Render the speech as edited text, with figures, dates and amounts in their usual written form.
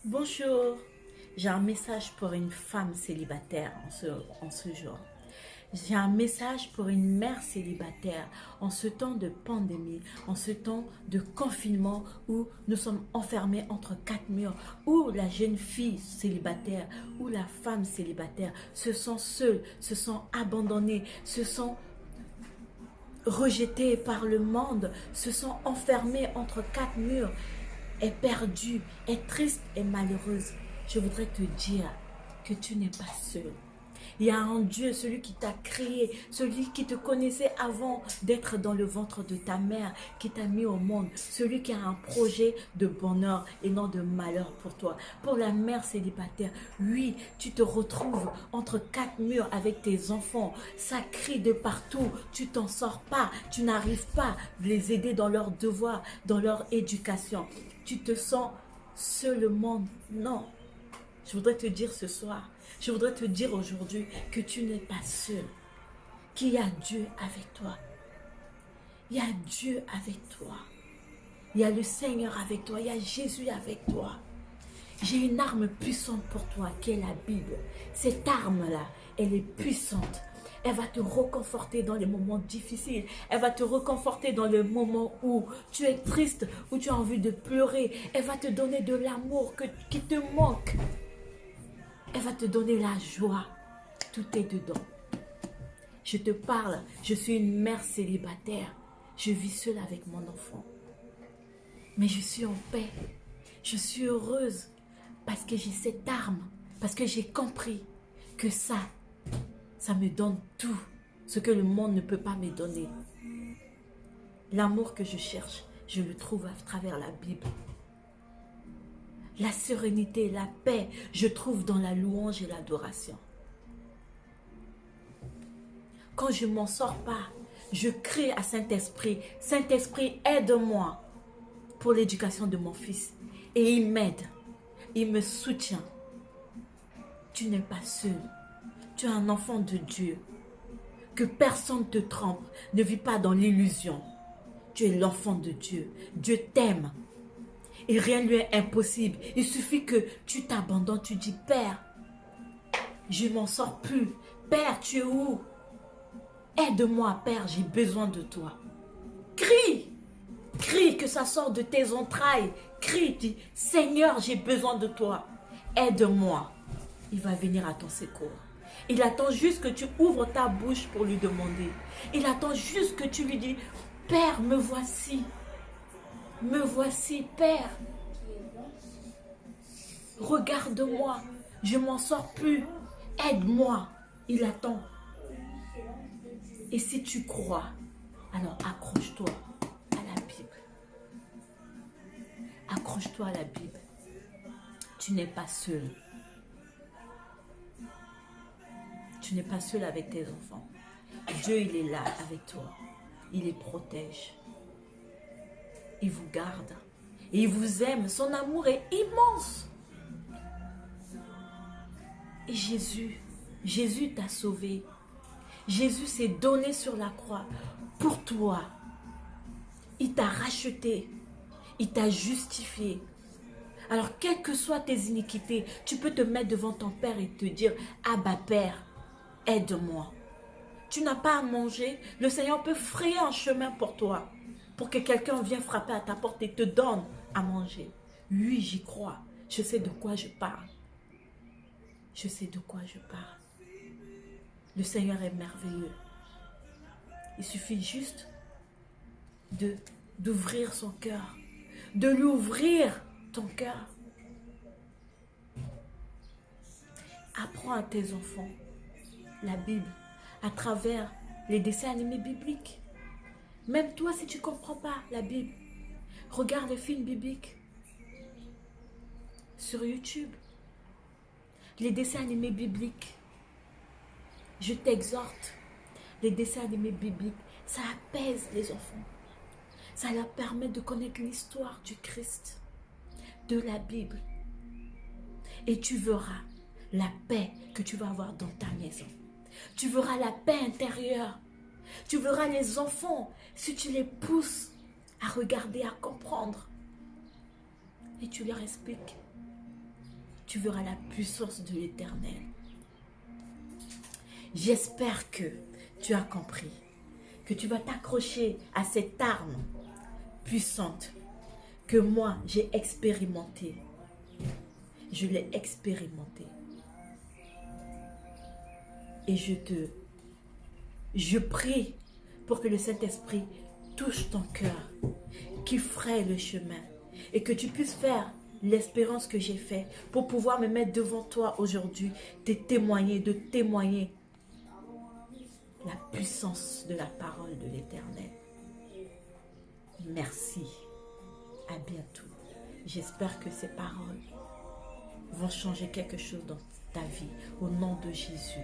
Bonjour, j'ai un message pour une femme célibataire en ce jour. J'ai un message pour une mère célibataire en ce temps de pandémie, en ce temps de confinement où nous sommes enfermés entre quatre murs, où la jeune fille célibataire, où la femme célibataire se sent seule, se sent abandonnée, se sent rejetée par le monde, se sent enfermée entre quatre murs, est perdue, est triste et malheureuse. Je voudrais te dire que tu n'es pas seul. Il y a un Dieu, celui qui t'a créé, celui qui te connaissait avant d'être dans le ventre de ta mère, qui t'a mis au monde, celui qui a un projet de bonheur et non de malheur pour toi. Pour la mère célibataire, oui, tu te retrouves entre quatre murs avec tes enfants, ça crie de partout, tu t'en sors pas, tu n'arrives pas à les aider dans leurs devoirs, dans leur éducation. Tu te sens seulement, non. Je voudrais te dire ce soir, je voudrais te dire aujourd'hui que tu n'es pas seul, qu'il y a Dieu avec toi. Il y a Dieu avec toi. Il y a le Seigneur avec toi. Il y a Jésus avec toi. J'ai une arme puissante pour toi qui est la Bible. Cette arme-là, elle est puissante. Elle va te réconforter dans les moments difficiles. Elle va te réconforter dans le moment où tu es triste, où tu as envie de pleurer. Elle va te donner de l'amour qui te manque. Elle va te donner la joie. Tout est dedans. Je te parle, je suis une mère célibataire. Je vis seule avec mon enfant. Mais je suis en paix. Je suis heureuse parce que j'ai cette arme. Parce que j'ai compris que ça me donne tout ce que le monde ne peut pas me donner. L'amour que je cherche, je le trouve à travers la Bible. La sérénité, la paix, je trouve dans la louange et l'adoration. Quand je ne m'en sors pas, je crie à Saint-Esprit, Saint-Esprit, aide-moi pour l'éducation de mon fils. Et il m'aide, il me soutient. Tu n'es pas seul, tu es un enfant de Dieu. Que personne ne te trompe, ne vis pas dans l'illusion. Tu es l'enfant de Dieu, Dieu t'aime. Et rien ne lui est impossible. Il suffit que tu t'abandonnes, tu dis, Père, je ne m'en sors plus. Père, tu es où? Aide-moi, Père, j'ai besoin de toi. Crie, crie que ça sorte de tes entrailles. Crie, dis, Seigneur, j'ai besoin de toi. Aide-moi. Il va venir à ton secours. Il attend juste que tu ouvres ta bouche pour lui demander. Il attend juste que tu lui dis, Père, me voici. Me voici, Père. Regarde-moi. Je m'en sors plus. Aide-moi. Il attend. Et si tu crois, alors accroche-toi à la Bible. Accroche-toi à la Bible. Tu n'es pas seul. Tu n'es pas seul avec tes enfants. Dieu, il est là avec toi. Il les protège. Il vous garde. Et il vous aime. Son amour est immense. Et Jésus t'a sauvé. Jésus s'est donné sur la croix pour toi. Il t'a racheté. Il t'a justifié. Alors, quelles que soient tes iniquités, tu peux te mettre devant ton Père et te dire, Abba Père, aide-moi. Tu n'as pas à manger, le Seigneur peut frayer un chemin pour toi, pour que quelqu'un vienne frapper à ta porte et te donne à manger. Oui, j'y crois. Je sais de quoi je parle. Je sais de quoi je parle. Le Seigneur est merveilleux. Il suffit juste d'ouvrir son cœur, de lui ouvrir ton cœur. Apprends à tes enfants la Bible à travers les dessins animés bibliques. Même toi, si tu ne comprends pas la Bible, regarde les films bibliques sur YouTube, les dessins animés bibliques. Je t'exhorte, les dessins animés bibliques, ça apaise les enfants. Ça leur permet de connaître l'histoire du Christ, de la Bible. Et tu verras la paix que tu vas avoir dans ta maison. Tu verras la paix intérieure. Tu verras les enfants, si tu les pousses à regarder, à comprendre. Et tu leur expliques. tu verras la puissance de l'Éternel. J'espère que tu as compris, que tu vas t'accrocher à cette arme puissante que moi j'ai expérimentée. Je l'ai expérimentée. Et je prie pour que le Saint-Esprit touche ton cœur, qu'il fraye le chemin et que tu puisses faire l'expérience que j'ai faite pour pouvoir me mettre devant toi aujourd'hui, de témoigner la puissance de la parole de l'Éternel. Merci. À bientôt. J'espère que ces paroles vont changer quelque chose dans ta vie. Au nom de Jésus.